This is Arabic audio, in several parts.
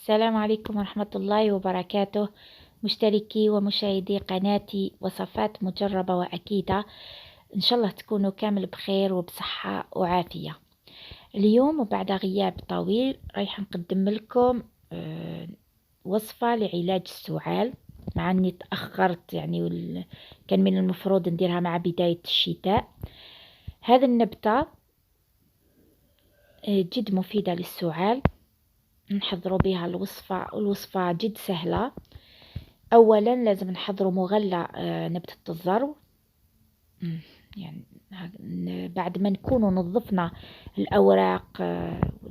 السلام عليكم ورحمة الله وبركاته، مشتركي ومشاهدي قناتي وصفات مجربة وأكيدة. إن شاء الله تكونوا كامل بخير وبصحة وعافية. اليوم وبعد غياب طويل رايح نقدم لكم وصفة لعلاج السعال، مع أني تأخرت يعني كان من المفروض نديرها مع بداية الشتاء. هذه النبتة جد مفيدة للسعال. نحضروا بها الوصفة جد سهلة. أولا لازم نحضروا مغلى نبتة الضرو. يعني بعد ما نكونوا نظفنا الأوراق،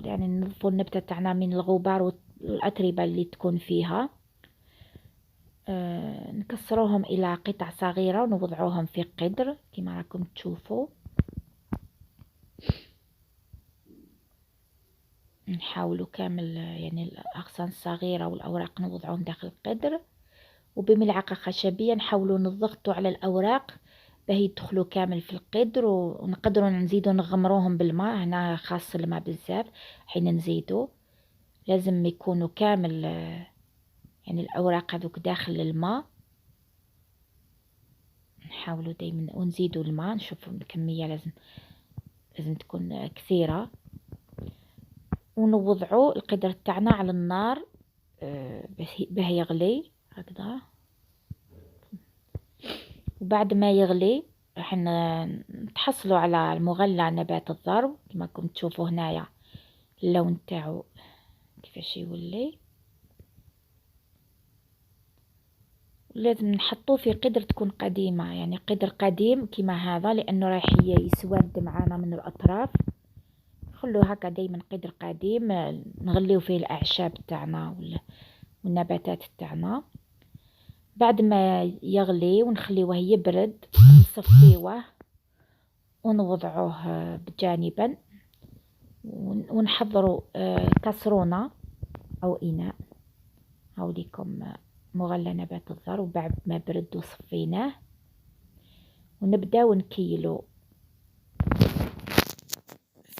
يعني ننظفوا النبتة تاعنا من الغبار والأتربة اللي تكون فيها. نكسروهم إلى قطع صغيرة ونوضعوهم في قدر كما راكم تشوفوا. نحاولوا كامل يعني الأغصان الصغيرة والأوراق نوضعوهم داخل القدر، وبملعقة خشبية نحاولوا نضغطوا على الأوراق باه يدخلوا كامل في القدر، ونقدروا نزيدوا نغمروهم بالماء. هنا خاص الماء بزاف حين نزيدوا، لازم يكونوا كامل يعني الأوراق هذوك داخل الماء. نحاولوا دايما ونزيدوا الماء، نشوفوا الكمية لازم تكون كثيرة. ونوضعوا القدر تاعنا على النار باه يغلي هكذا. وبعد ما يغلي راح نتحصلوا على المغلى نبات الضرو كما راكم تشوفوا هنايا اللون تاعو كيفاش يولي. لازم نحطوه في قدر تكون قديمة، يعني قدر قديم كما هذا، لانه راح يسود معانا من الاطراف. خلوه هكا دايما قدر قديم، نغليو فيه الاعشاب تاعنا والنباتات تاعنا. بعد ما يغلي ونخليوه يبرد نصفيوه ونوضعوه بجانبا، ونحضروا كسرونة أو إناء. هاوليكم مغلى نبات الضرو بعد ما برد وصفيناه، ونبداو نكيلو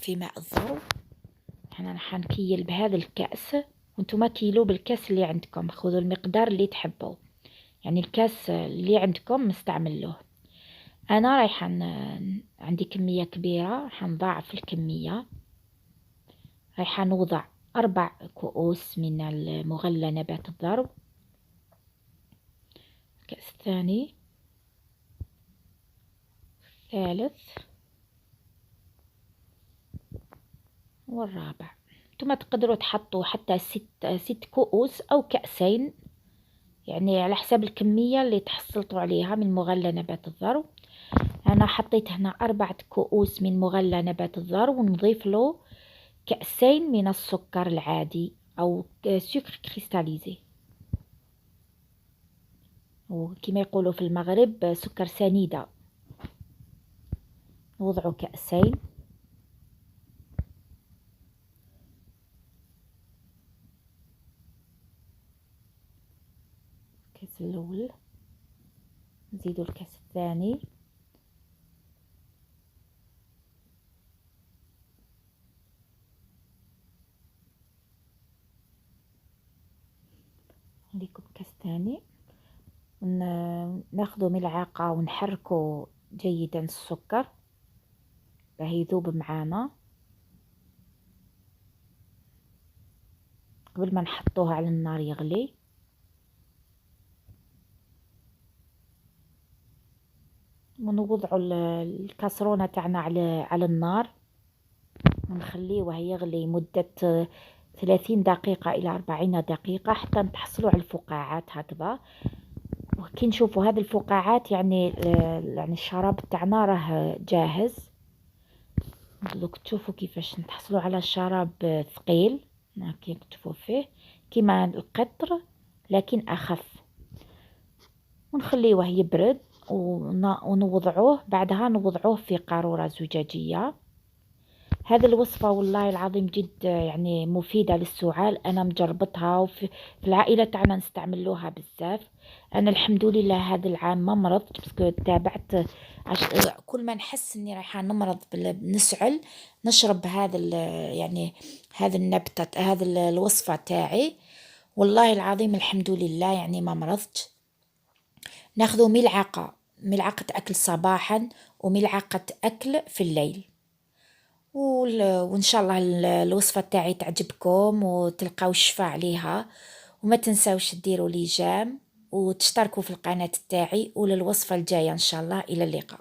في ماء الضرو. احنا راح نكيل بهذا الكأس، وانتم كيلو بالكأس اللي عندكم، خذوا المقدار اللي تحبوا، يعني الكأس اللي عندكم مستعملوه. انا رايحه عندي كميه كبيره، راح نضاعف الكميه. رايحه نوضع 4 كؤوس من المغلى نبات الضرو. الكأس الثاني، الثالث والرابع. انتم تقدروا تحطوا حتى 6 كؤوس او كأسين، يعني على حساب الكميه اللي تحصلتوا عليها من مغلى نبات الضرو. انا حطيت هنا 4 كؤوس من مغلى نبات الضرو، ونضيف له كأسين من السكر العادي أو سكر كريستاليزي، وكما يقولوا في المغرب سكر سنيدة. نوضعوا كأسين. الكاس الأول، نزيدوا الكاس الثاني، نليكم كاس ثاني. ناخذ ملعقة ونحركه جيدا السكر باه يذوب معانا قبل ما نحطوه على النار يغلي. ونوضعوا الكاسرونة تاعنا على النار، ونخليه يغلي مدة 30 دقيقة إلى 40 دقيقة حتى نتحصلوا على الفقاعات هكذا. وكي نشوفوا هذه الفقاعات يعني الشراب تاعنا راه جاهز. دوك تشوفوا كيفاش نتحصلوا على الشراب ثقيل، كي تشوفوا فيه كيما القطر لكن أخف. ونخليه يبرد ونوضعوه. بعدها نوضعوه في قارورة زجاجية هذه الوصفة والله العظيم جد يعني مفيدة للسعال. أنا مجربتها في العائلة تاعنا نستعملوها بزاف. أنا الحمد لله هذا العام ما مرضت، باسكو تابعت. عش... كل ما نحس إني رايحة نمرض بنسعل، نشرب يعني هذا النبتة، هذا الوصفة تاعي. والله العظيم الحمد لله يعني ما مرضت. ناخذ ملعقة أكل صباحا، وملعقة أكل في الليل. وإن شاء الله الوصفة تاعي تعجبكم وتلقاو الشفاء عليها. وما تنساوش ديروا لي جام وتشتركوا في القناة تاعي، وللوصفة الجاية إن شاء الله. إلى اللقاء.